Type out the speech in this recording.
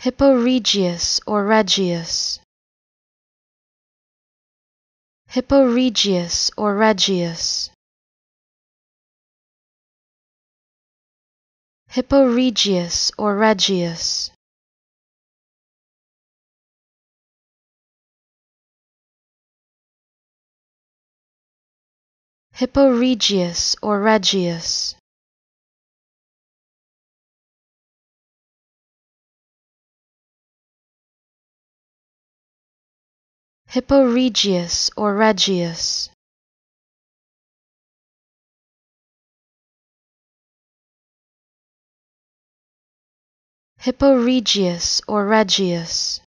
Hippo Regius or Regius. Hippo Regius or Regius. Hippo Regius or Regius. Hippo Regius or Regius. Hippo Regius or Regius. Hippo Regius or Regius.